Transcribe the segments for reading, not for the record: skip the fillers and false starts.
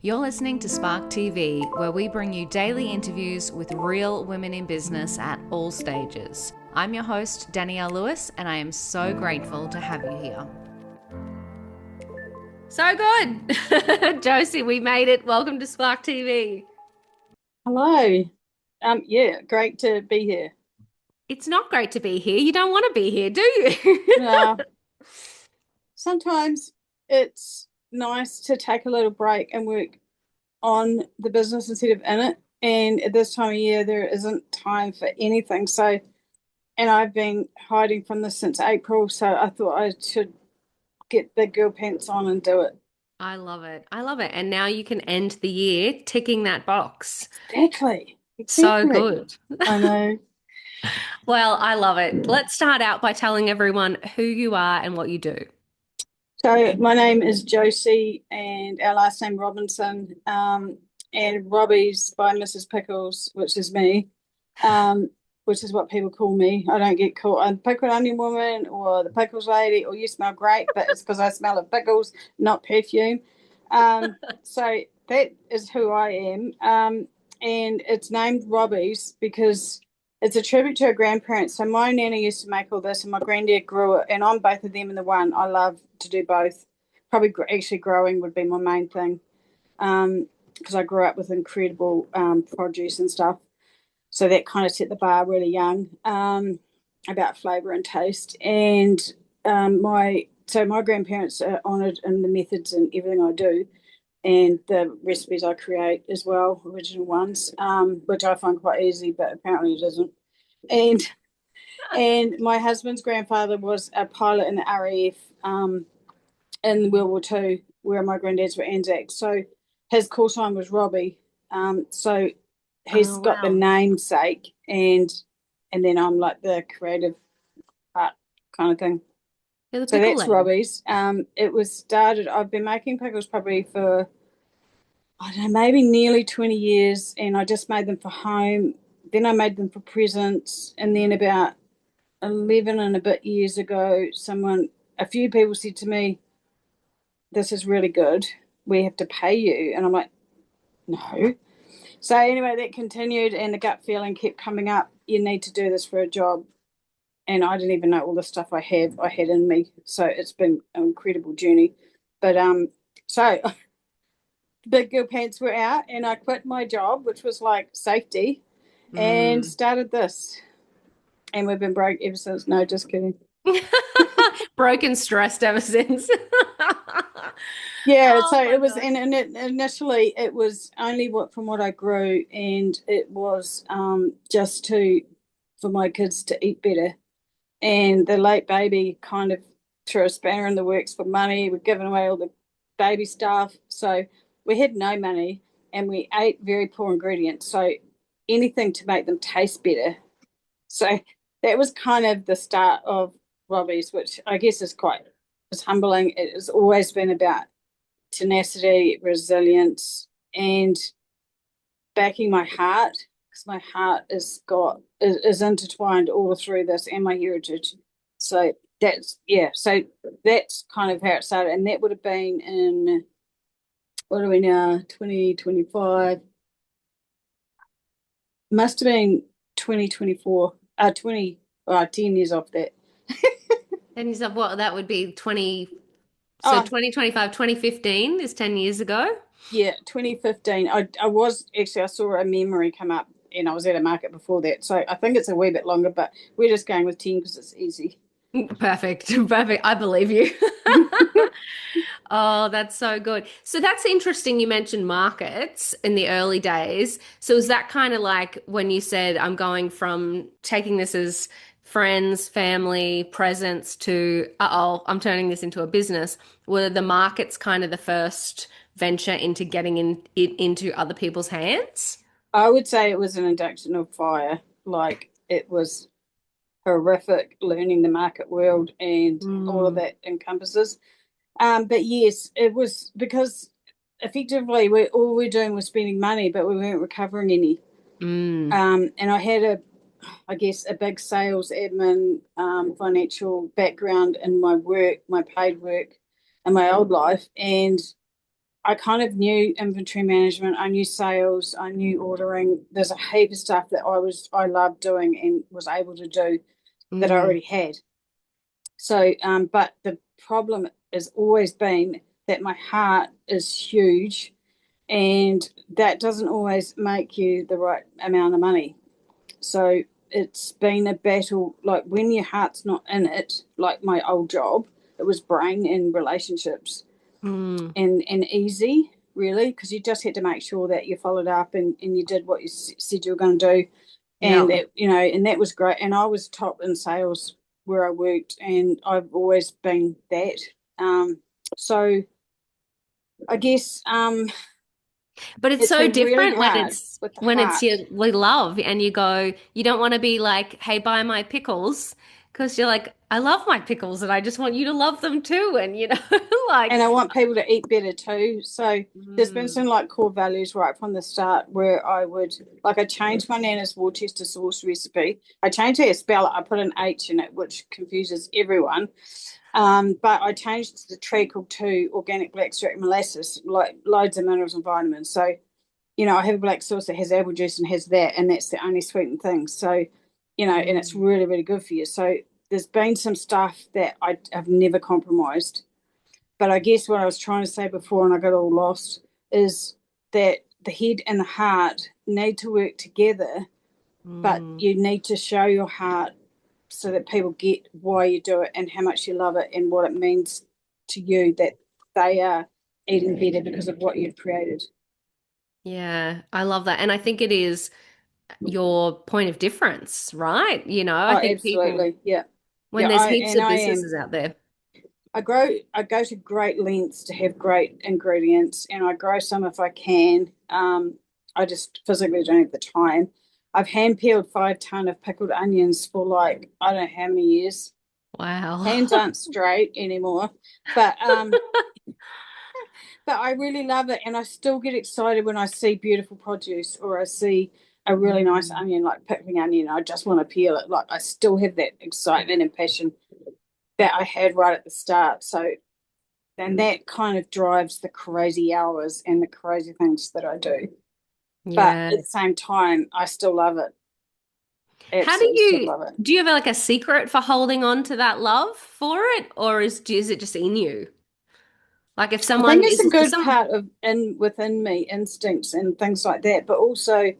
You're listening to Spark TV, where we bring you daily interviews with real women in business at all stages. I'm your host, Danielle Lewis, and I am so grateful to have you here. So good. Josie, we made it. Welcome to Spark TV. Hello. Yeah, great to be here. It's not great to be here. You don't want to be here, do you? Uh, Sometimes it's nice to take a little break and work on the business instead of in it. And at this time of year, there isn't time for anything. So, and I've been hiding from this since April. So I thought I should get big girl pants on and do it. I love it. I love it. And now you can end the year ticking that box. Exactly. So Exactly. good. I know. Well, I love it. Let's start out by telling everyone who you are and what you do. So my name is Josie and our last name Robinson, and Robbies by Mrs. Pickles, which is me, which is what people call me. I don't get called I'm Pickle Onion Woman or the Pickles Lady or you smell great, but it's because I smell of pickles, not perfume. So that is who I am. And it's named Robbies because it's a tribute to her grandparents. So my nana used to make all this, and my granddad grew it, and I'm both of them in the one. I love to do both. Probably actually growing would be my main thing, because I grew up with incredible produce and stuff. So that kind of set the bar really young, about flavour and taste. And my grandparents are honoured in the methods and everything I do, and the recipes I create as well, original ones, which I find quite easy, but apparently it isn't. And my husband's grandfather was a pilot in the RAF, in World War Two, where my granddad's were Anzac. So his call sign was Robbie. So he's Oh, got the wow. namesake, and then I'm like the creative part kind of thing. You're the So pickle that's lady. Robbie's. It was started. I've been making pickles probably for, I don't know, maybe nearly 20 years, and I just made them for home. Then I made them for presents, and then about 11 and a bit years ago, a few people said to me, "This is really good. We have to pay you." And I'm like, "No." So anyway, that continued, and the gut feeling kept coming up. You need to do this for a job. And I didn't even know all the stuff I had in me. So it's been an incredible journey. But so big girl pants were out, and I quit my job, which was like safety, and Mm. started this. And we've been broke ever since. No, just kidding. Broken, stressed ever since. Yeah, Oh so my it was, gosh. initially it was only what from what I grew, and it was just to for my kids to eat better. And the late baby kind of threw a spanner in the works for money. We've given away all the baby stuff, so we had no money, and we ate very poor ingredients. So anything to make them taste better. So that was kind of the start of Robbie's, which I guess is humbling. It has always been about tenacity, resilience, and backing my heart, because my heart is intertwined all through this and my heritage. So so that's kind of how it started, and that would have been in, what are we now, 2025, must have been 2024, 20, 10 years off that. And you said what that would be 20, so Oh 2025, 2015 is 10 years ago. yeah, 2015. I was actually, I saw a memory come up, and I was at a market before that, so I think it's a wee bit longer, but we're just going with 10 because it's easy. Perfect. Perfect. I believe you. Oh, that's so good. So that's interesting. You mentioned markets in the early days. So is that kind of like when you said, I'm going from taking this as friends, family, presents to, uh-oh, I'm turning this into a business? Were the markets kind of the first venture into getting it into other people's hands? I would say it was an induction of fire. Like, it was horrific learning the market world and all of Mm, that encompasses. But yes, it was because effectively all we're doing was spending money, but we weren't recovering any. mm. And I had I guess, a big sales admin, financial background in my work, my paid work, and my old life, and I kind of knew inventory management, I knew sales, I knew ordering. There's a heap of stuff that I loved doing and was able to do that I Mm, already had. So, but the problem has always been that my heart is huge, and that doesn't always make you the right amount of money. So it's been a battle. Like when your heart's not in it, like my old job, it was brain and relationships mm, and easy, really, because you just had to make sure that you followed up and you did what you said you were going to do. And yeah. that, and that was great. And I was top in sales where I worked, and I've always been that. So I guess But it's it's so been really different hard with the when it's heart. your love and you go, you don't want to be like, hey, buy my pickles. Because you're like, I love my pickles and I just want you to love them too. And like, And I want people to eat better too. So there's been mm, some like core values right from the start where I would like I changed my Nana's Worcester sauce recipe. I changed how you spell it. I put an H in it, which confuses everyone. But I changed the treacle to organic black straight molasses, like loads of minerals and vitamins. So, I have a black sauce that has apple juice and has that, and that's the only sweetened thing. So, and it's mm, really, really good for you. So there's been some stuff that I have never compromised. But I guess what I was trying to say before, and I got all lost, is that the head and the heart need to work together, but mm. you need to show your heart so that people get why you do it and how much you love it and what it means to you that they are eating better because of what you've created. Yeah, I love that. And I think it is your point of difference, right? I Oh, think people, absolutely. Yeah. when Yeah, there's heaps of I am. businesses out there. I go to great lengths to have great ingredients, and I grow some if I can. I just physically don't have the time. I've hand peeled 5 ton of pickled onions for like I don't know how many years. Wow. Hands aren't straight anymore, but I really love it, and I still get excited when I see beautiful produce or I see a really nice Mm. onion, like pickling onion. I just want to peel it. Like I still have that excitement and passion that I had right at the start. So then that kind of drives the crazy hours and the crazy things that I do. But Yeah. at the same time, I still love it. How do Absolutely still you love it. do you have like a secret for holding on to that love for it, or is it just in you? Like I think it's if a good some part of in within me, instincts and things like that. But also,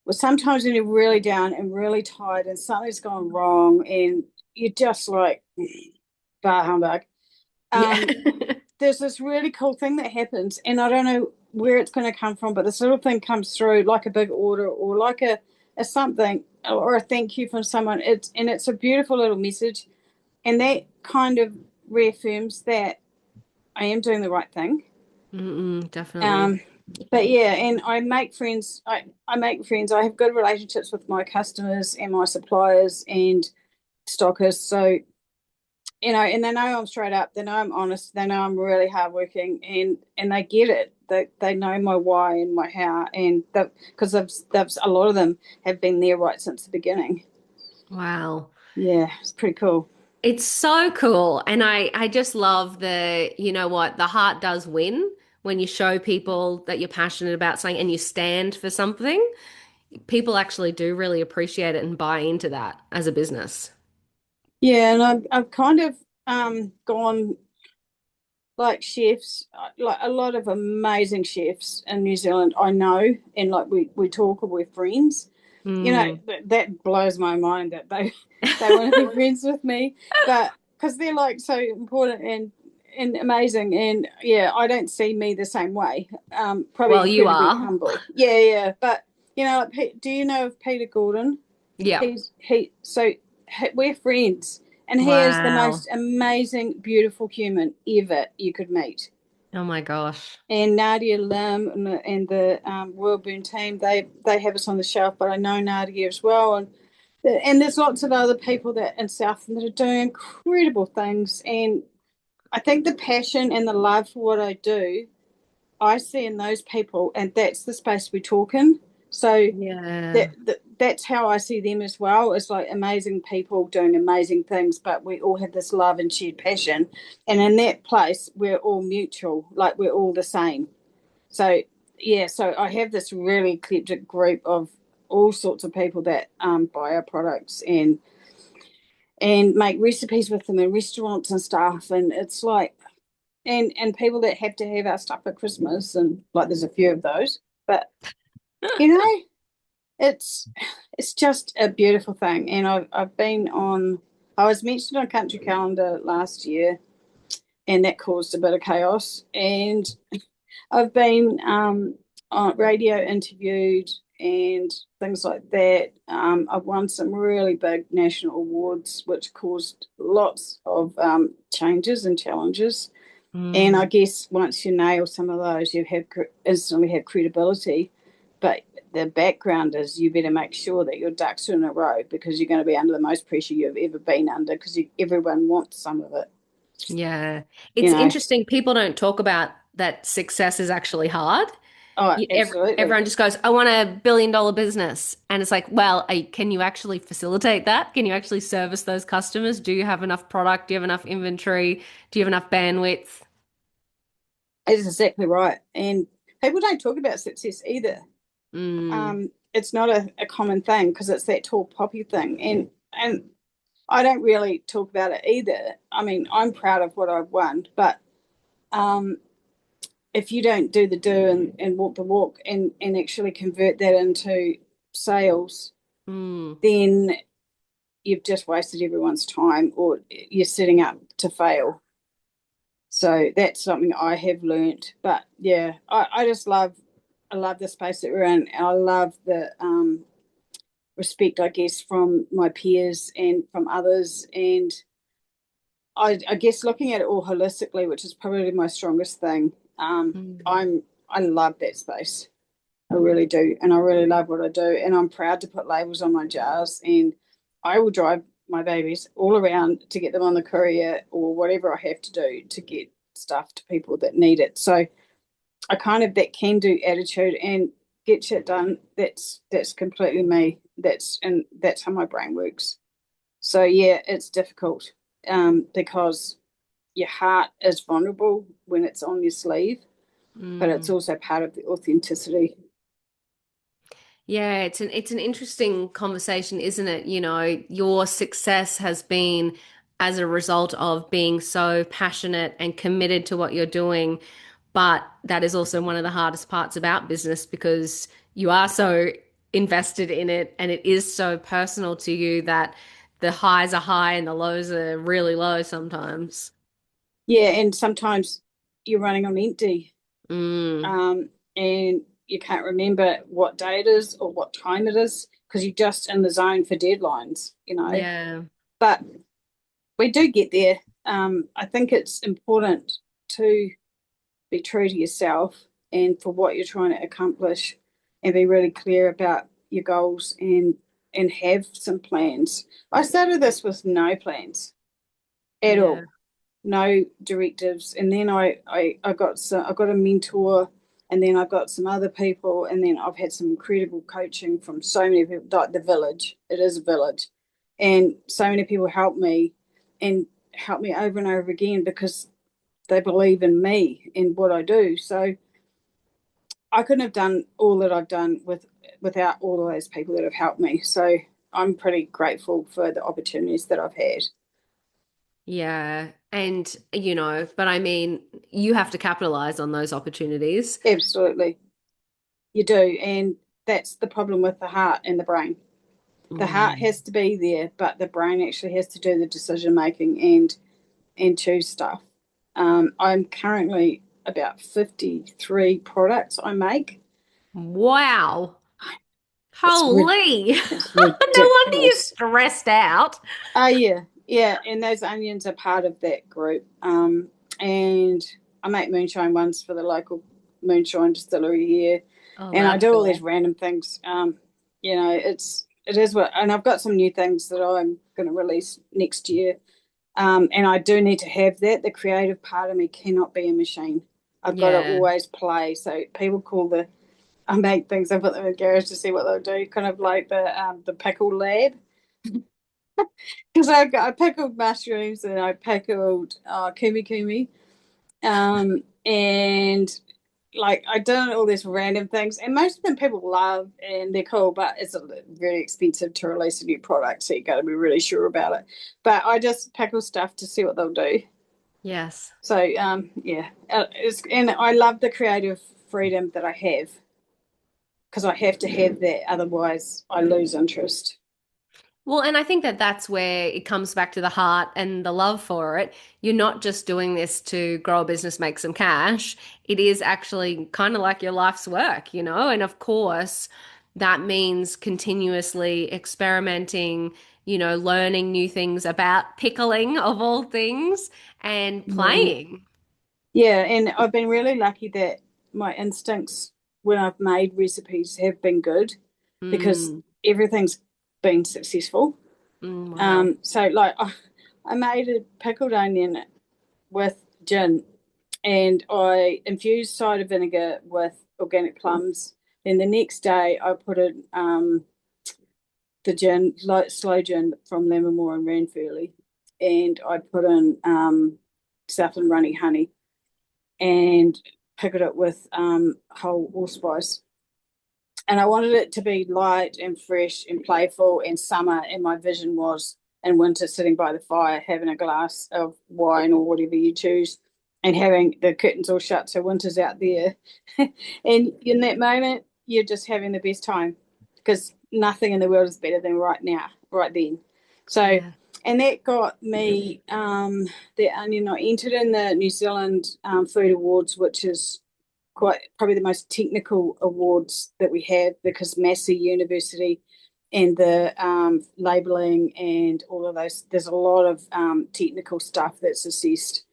well, sometimes when you're really down and really tired and something's gone wrong and you're just like bah humbug. yeah. Um, there's this really cool thing that happens, and I don't know where it's going to come from, but this little thing comes through like a big order or like a something or a thank you from someone. It's a beautiful little message, and that kind of reaffirms that I am doing the right thing. Mm-mm, definitely. Um, but yeah, and I make friends. I make friends. I have good relationships with my customers and my suppliers and stockists. So and they know I'm straight up. They know I'm honest. They know I'm really hardworking, and they get it. They know my why and my how, and because they've a lot of them have been there right since the beginning. Wow. Yeah, it's pretty cool. It's so cool. And I just love the heart does win when you show people that you're passionate about something and you stand for something. People actually do really appreciate it and buy into that as a business. Yeah, and I've kind of gone like chefs, like a lot of amazing chefs in New Zealand. I know, and like we talk or we're friends. Mm. That blows my mind that they want to be friends with me, but because they're like so important and amazing, and yeah, I don't see me the same way. Probably Well, you incredibly are. humble. Yeah, yeah, but like, do you know of Peter Gordon? Yeah. We're friends, and he is the Wow. most amazing, beautiful human ever you could meet. Oh my gosh. And Nadia Lim and the World Burn team, they have us on the shelf, but I know Nadia as well, and there's lots of other people that in Southland that are doing incredible things, and I think the passion and the love for what I do, I see in those people, and that's the space we talk in. So Yeah. that's how I see them as well. It's like amazing people doing amazing things, but we all have this love and shared passion. And in that place, we're all mutual, like we're all the same. So, yeah, so I have this really eclectic group of all sorts of people that buy our products and make recipes with them in restaurants and stuff. And it's like, and people that have to have our stuff at Christmas, and like there's a few of those. But you know, it's it's just a beautiful thing. And I've been on. I was mentioned on Country Calendar last year, and that caused a bit of chaos. And I've been on radio interviewed and things like that. I've won some really big national awards, which caused lots of changes and challenges. And I Mm. guess once you nail some of those, you have instantly have credibility. But the background is you better make sure that your ducks are in a row because you're going to be under the most pressure you've ever been under because everyone wants some of it, Yeah. you It's know. interesting. People don't talk about that success is actually hard. Oh, absolutely. Everyone just goes, I want $1 billion business. And it's like, well, can you actually facilitate that? Can you actually service those customers? Do you have enough product? Do you have enough inventory? Do you have enough bandwidth? It is exactly right. And people don't talk about success either. Mm, It's not a common thing because it's that tall poppy thing. And I don't really talk about it either. I mean, I'm proud of what I've won, but um, if you don't do the do and walk the walk and actually convert that into sales, mm, then you've just wasted everyone's time or you're setting up to fail. So that's something I have learnt. But yeah, I just I love the space that we're in. And I love the respect, I guess, from my peers and from others. And I guess looking at it all holistically, which is probably my strongest thing. mm. I love that space. I really do, and I really love what I do, and I'm proud to put labels on my jars. And I will drive my babies all around to get them on the courier or whatever I have to do to get stuff to people that need it. So I kind of that can do attitude and get shit done. That's completely me. That's how my brain works. So yeah, it's difficult because your heart is vulnerable when it's on your sleeve, but it's Mm. also part of the authenticity. Yeah, it's an interesting conversation, isn't it? You know, your success has been as a result of being so passionate and committed to what you're doing, but that is also one of the hardest parts about business because you are so invested in it and it is so personal to you that the highs are high and the lows are really low sometimes. Yeah, and sometimes you're running on empty, Mm, and you can't remember what day it is or what time it is because you're just in the zone for deadlines, you know. yeah. But we do get there. I think it's important to be true to yourself and for what you're trying to accomplish and be really clear about your goals and have some plans. I started this with no plans at Yeah. all, no directives, and then I got a mentor, and then I got some other people, and then I've had some incredible coaching from so many people. Like the village, it is a village, and so many people and help me over and over again because they believe in me and what I do. So I couldn't have done all that I've done without all of those people that have helped me. So I'm pretty grateful for the opportunities that I've had. Yeah. And, you know, but I mean, you have to capitalize on those opportunities. Absolutely, you do, and that's the problem with the heart and the brain. The heart Mm. has to be there, but the brain actually has to do the decision making and choose stuff. I'm currently about 53 products I make. Wow. It's Holy. it's No wonder you're ridiculous. stressed out. Oh yeah, yeah, and those onions are part of that group. And I make moonshine ones for the local moonshine distillery here, Oh, and I that's do all these cool. random things. You know, it is what, and I've got some new things that I'm going to release next year. And I do need to have that. The creative part of me cannot be a machine. I've got to Yeah. always play. So people call I make things. I put them in the garage to see what they'll do. Kind of like the pickle lab. Because I pickled mushrooms and I pickled kumi kumi. And like I done all these random things, and most of them people love and they're cool, but it's really expensive to release a new product, so you got to be really sure about it. But I just pickle stuff to see what they'll do. Yes. So yeah, and I love the creative freedom that I have because I have to have that, otherwise I lose interest. Well, and I think that that's where it comes back to the heart and the love for it. You're not just doing this to grow a business, make some cash. It is actually kind of like your life's work, you know? And of course, that means continuously experimenting, learning new things about pickling of all things and Yeah. playing. Yeah, and I've been really lucky that my instincts when I've made recipes have been good because Mm, everything's been successful. wow. So like I made a pickled onion with gin and I infused cider vinegar with organic plums. Then the next day I put in the gin, like slow gin from Lammermoor and Ranfurly, and I put in Southland runny honey and pickled it with whole allspice. And I wanted it to be light and fresh and playful and summer. And my vision was in winter sitting by the fire, having a glass of wine or whatever you choose, and having the curtains all shut so winter's out there. And in that moment, you're just having the best time because nothing in the world is better than right now, right then. So, Yeah. and that got me the onion. I entered in the New Zealand Food Awards, which is quite probably the most technical awards that we have because Massey University and the labelling and all of those, there's a lot of technical stuff that's assessed.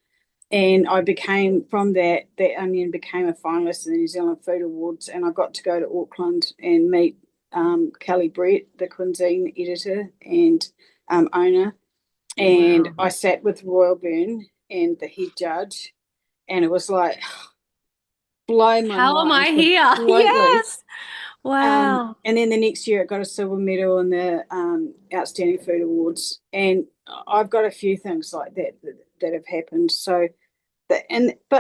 And I became, from that onion became a finalist in the New Zealand Food Awards. And I got to go to Auckland and meet Kelly Brett, the cuisine editor and owner. And Wow. I sat with Royal Burn and the head judge. And it was like, blow my How am I mind here? completely. Yes. Wow. And then the next year, it got a silver medal in the Outstanding Food Awards. And I've got a few things like that have happened. So but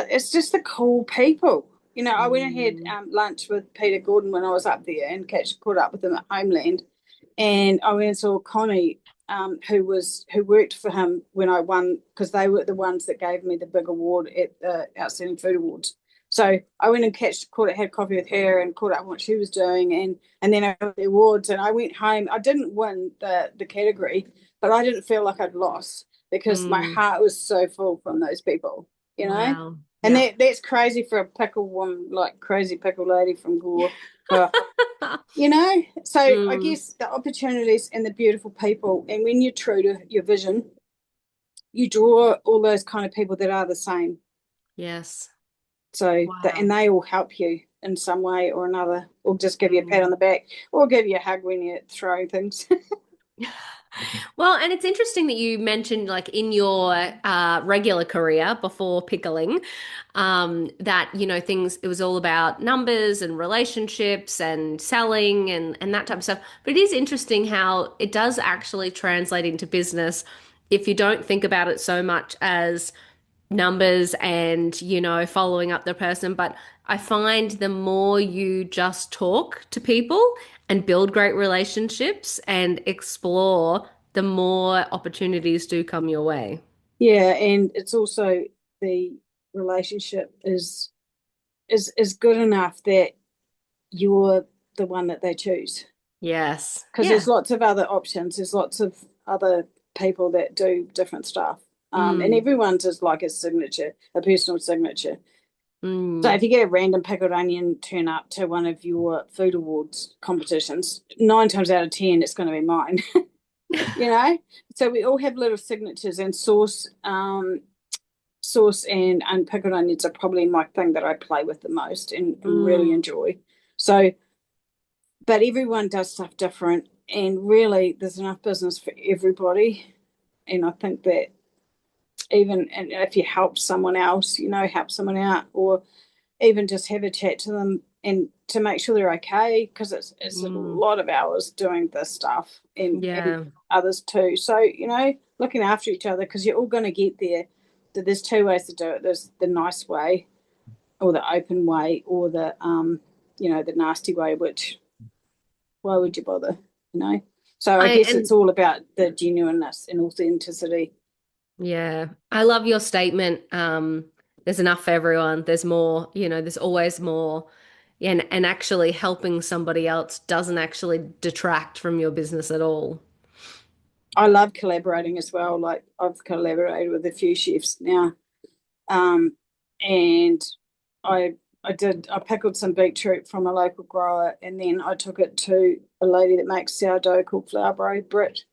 it's just the cool people. I went and had Mm, lunch with Peter Gordon when I was up there and caught up with him at Homeland. And I went and saw Connie, who worked for him when I won because they were the ones that gave me the big award at the Outstanding Food Awards. So I went and had coffee with her and caught up on what she was doing, and then I got the awards and I went home. I didn't win the category, but I didn't feel like I'd lost because my mm, heart was so full from those people, you know. wow. And Yeah. that's crazy for a pickle woman, like crazy pickle lady from Gore. So I Mm, guess the opportunities and the beautiful people, and when you're true to your vision, you draw all those kind of people that are the same. yes. And Wow. they all help you in some way or another, or just give you a pat on Mm. the back, or give you a hug when you're throwing things. Well, and it's interesting that you mentioned, like in your regular career before pickling, that things it was all about numbers and relationships and selling and that type of stuff. But it is interesting how it does actually translate into business if you don't think about it so much as numbers and following up the person. But I find the more you just talk to people and build great relationships and explore, the more opportunities do come your way. Yeah, and it's also the relationship is good enough that you're the one that they choose. Yes. Because there's Yeah. lots of other options. There's lots of other people that do different stuff. And Mm, everyone's is like a signature, a personal signature. So mm, if you get a random pickled onion turn up to one of your food awards competitions, 9 times out of 10, it's going to be mine. you know. So we all have little signatures, and sauce and pickled onions are probably my thing that I play with the most and really mm. enjoy. So, but everyone does stuff different, and really, there's enough business for everybody. And I think that even and if you help someone else, help someone out, or even just have a chat to them and to make sure they're okay, because it's a Mm, lot of hours doing this stuff, and yeah. others too. So, looking after each other, because you're all going to get there. There's two ways to do it. There's the nice way, or the open way, or the nasty way, which why would you bother, you know? So I I guess it's and all about the genuineness and authenticity. Yeah, I love your statement. There's enough for everyone. There's more, there's always more. And actually helping somebody else doesn't actually detract from your business at all. I love collaborating as well. Like, I've collaborated with a few chefs now, um, and I I pickled some beetroot from a local grower, and then I took it to a lady that makes sourdough called Flourbow, Brit,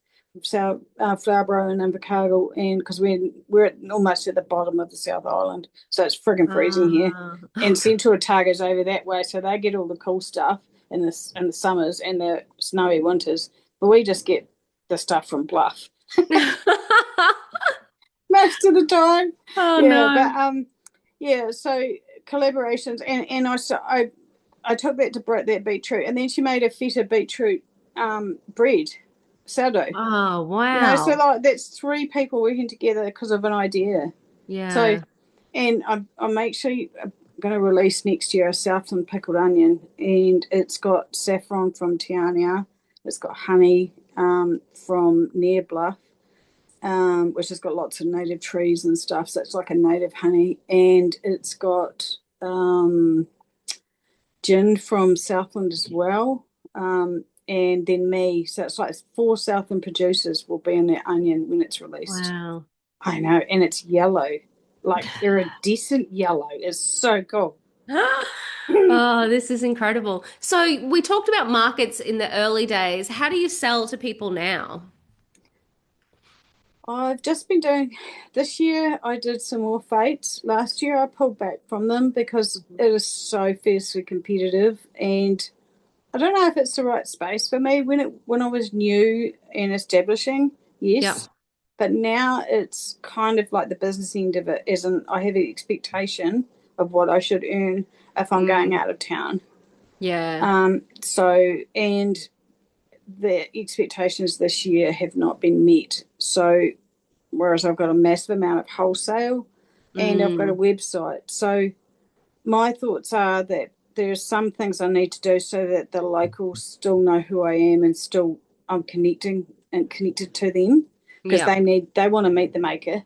Flourbow in Invercargill, and because we're almost at the bottom of the South Island, so it's frigging freezing here, Ah. and Central Otago's over that way, so they get all the cool stuff in the summers and the snowy winters, but we just get the stuff from Bluff most of the time. Oh Yeah, but no. yeah. So collaborations, and I took that to Brit, that beetroot, and then she made a feta beetroot bread sourdough. Oh, So wow. like that's three people working together because of an idea. So, Yeah. and I make sure I'm going to release next year a Southland pickled onion, and it's got saffron from Tiania, it's got honey from near Bluff, which has got lots of native trees and stuff. So it's like a native honey, and it's got gin from Southland as well, and then me. So it's like four Southland producers will be in that onion when it's released. Wow. I know, and it's yellow, like iridescent yellow. It's so cool. Oh, this is incredible. So we talked about markets in the early days. How do you sell to people now? I've just been doing this year. I did some more fates. Last year, I pulled back from them because it is so fiercely competitive, and I don't know if it's the right space for me. When I was new and establishing, Yep. yes, but now it's kind of like the business end of it isn't. I have an expectation of what I should earn if I'm going Mm, out of town. yeah. So, and the expectations this year have not been met. So whereas I've got a massive amount of wholesale and I've got a Mm, website. So my thoughts are that there's some things I need to do so that the locals still know who I am and still I'm connecting and connected to them, because yep. they want to meet the maker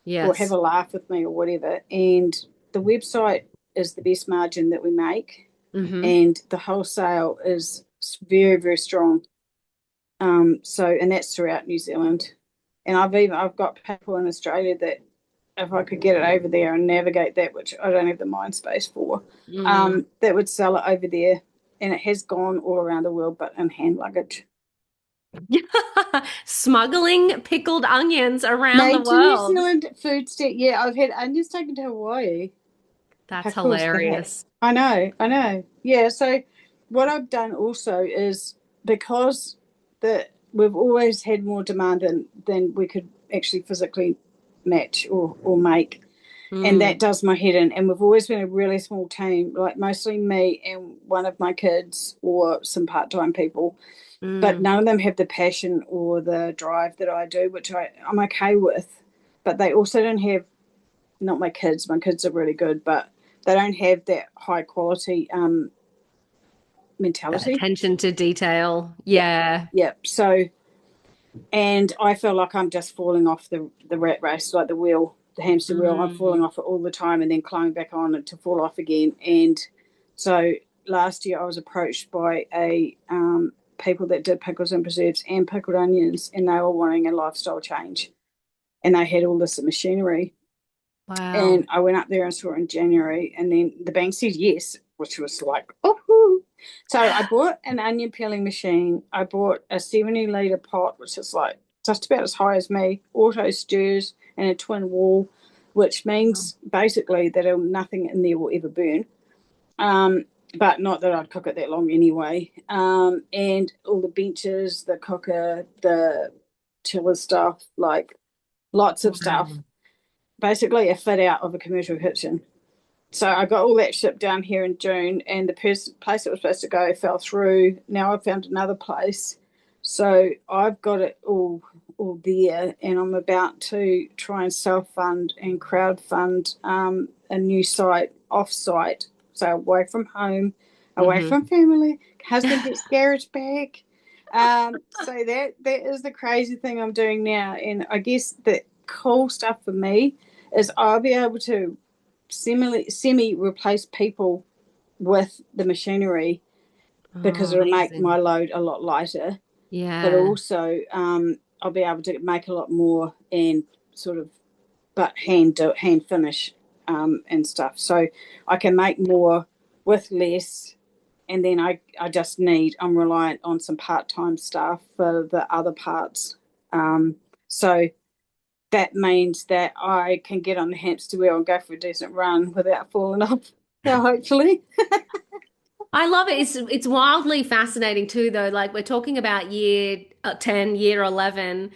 or have Yes. a laugh with me or whatever. And the website is the best margin that we make, Mm-hmm. and the wholesale is very, very strong. And that's throughout New Zealand. And I've got people in Australia that if I could get it over there and navigate that, which I don't have the mind space for, Mm. that would sell it over there. And it has gone all around the world, but in hand luggage. Smuggling pickled onions around the Made to New world. Zealand food state. Yeah, I've had onions taken to Hawaii. That's Pickles, the hat. hilarious. I know. Yeah, so what I've done also is, because we've always had more demand than we could actually physically match or make. And that Mm, does my head in. And we've always been a really small team, like mostly me and one of my kids or some part-time people. But mm. none of them have the passion or the drive that I do, which I'm okay with. But they also don't have, not my kids. My kids are really good, but they don't have that high quality That mentality. attention to detail. Yeah, Yeah. yeah. So, and I feel like I'm just falling off the rat race, like the hamster wheel. I'm falling Mm. off it all the time, and then climbing back on it to fall off again. And so last year, I was approached by a people that did pickles and preserves and pickled onions, and they were wanting a lifestyle change, and they had all this machinery. Wow. And I went up there and saw it in January, and then the bank said yes, which was like, oh. So I bought an onion peeling machine. I bought a 70-litre pot, which is like just about as high as me, auto stirs, and a twin wall, which means basically that nothing in there will ever burn. But not that I'd cook it that long anyway. And all the benches, the cooker, the chiller stuff, like lots of stuff. Wow. Basically, a fit out of a commercial kitchen. So I got all that shipped down here in June, and the place that was supposed to go fell through. Now I've found another place, so I've got it all there, and I'm about to try and self fund and crowd fund a new site off site, so away from home, away Hmm. from family. Husband gets garage back. So that is the crazy thing I'm doing now, and I guess the cool stuff for me is I'll be able to semi replace people with the machinery because Oh, it'll make my amazing. load a lot lighter, but Yeah. also I'll be able to make a lot more and sort of but hand finish and stuff. So I can make more with less, and then I just I'm reliant on some part time staff for the other parts. So that means that I can get on the hamster wheel and go for a decent run without falling off. Yeah, hopefully. I love it. It's wildly fascinating too, though. Like we're talking about year 10, year 11,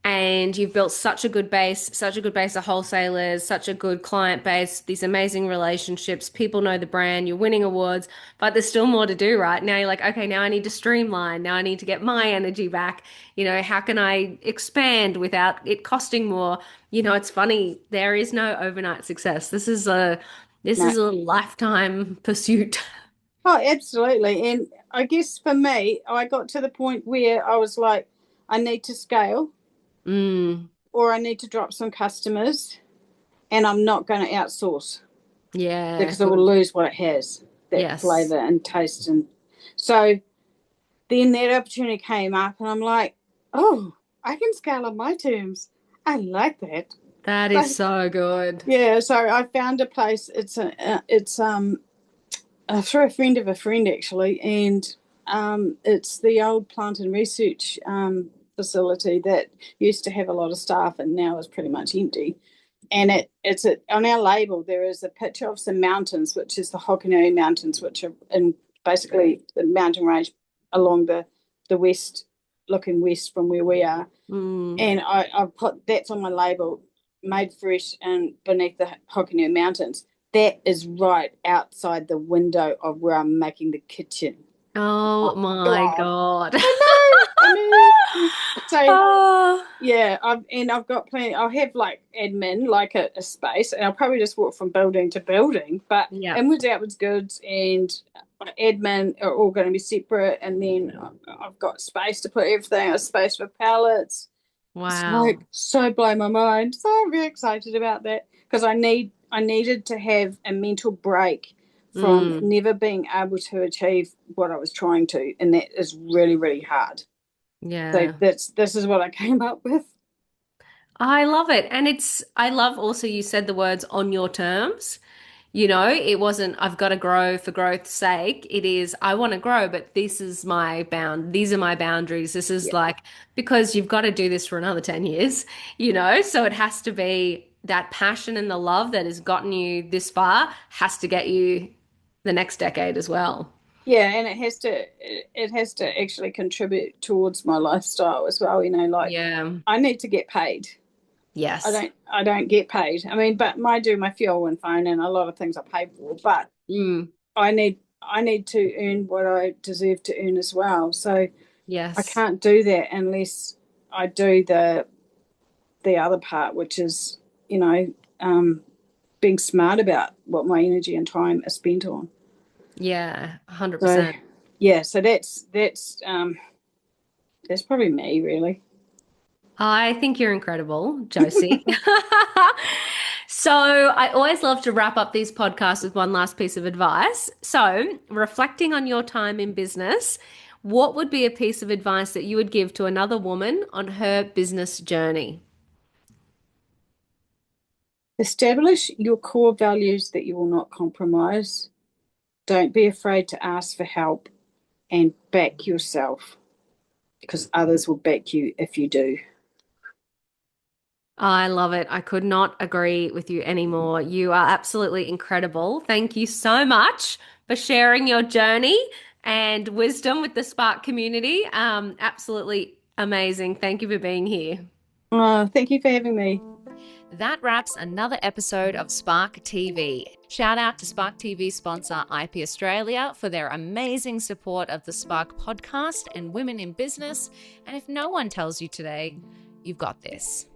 and you've built such a good base of wholesalers, such a good client base, these amazing relationships. People know the brand, you're winning awards, but there's still more to do, right? Now you're like, okay, now I need to streamline. Now I need to get my energy back. How can I expand without it costing more? It's funny. There is no overnight success. This No. is a lifetime pursuit. Oh, absolutely. And I guess for me, I got to the point where I was like, I need to scale Mm, or I need to drop some customers and I'm not going to outsource yeah, because it will good. lose what it has, that Yes. flavor and taste. And so then that opportunity came up and I'm like, oh, I can scale on my terms. I like that. That is So so good. yeah, so I found a place. It's through a friend of a friend actually, and it's the old plant and research facility that used to have a lot of staff and now is pretty much empty. And on our label there is a picture of some mountains, which is the Hokanui Mountains, which are in basically the mountain range along the west, looking west from where we are. Mm, And I put that's on my label, made fresh and beneath the Hokanui Mountains. That is right outside the window of where I'm making the kitchen. oh Oh my God. God. I know. So Oh, yeah, I've got plenty. I'll have like admin, like a space, and I'll probably just walk from building to building. But yeah. inwards, outwards goods and admin are all going to be separate, and then I've got space to put everything. A space for pallets. It's Wow. like so blow my mind. So I'm very excited about that because I needed to have a mental break from Mm, never being able to achieve what I was trying to, and that is really really hard. So yeah. this is what I came up with. I love it. And I love also you said the words on your terms. It wasn't, I've got to grow for growth's sake. It is, I want to grow, but these are my boundaries. This is Yeah. like, because you've got to do this for another 10 years, so it has to be that passion and the love that has gotten you this far has to get you the next decade as well. Yeah, and it has to actually contribute towards my lifestyle as well, like Yeah. I need to get paid. Yes. I don't get paid. I mean, but I do my fuel and phone and a lot of things I pay for, but Mm. I need to earn what I deserve to earn as well. So I Yes. can't do that unless I do the other part, which is, you know, um being smart about what my energy and time are spent on. Yeah. So 100%. yeah, so that's probably me really. I think you're incredible, Josie. So, I always love to wrap up these podcasts with one last piece of advice. So, reflecting on your time in business, what would be a piece of advice that you would give to another woman on her business journey? Establish your core values that you will not compromise. Don't be afraid to ask for help and back yourself because others will back you if you do. I love it. I could not agree with you anymore. You are absolutely incredible. Thank you so much for sharing your journey and wisdom with the Spark community. Absolutely amazing. Thank you for being here. Oh, thank you for having me. That wraps another episode of Spark TV. Shout out to Spark TV sponsor IP Australia for their amazing support of the Spark podcast and women in business. And if no one tells you today, you've got this.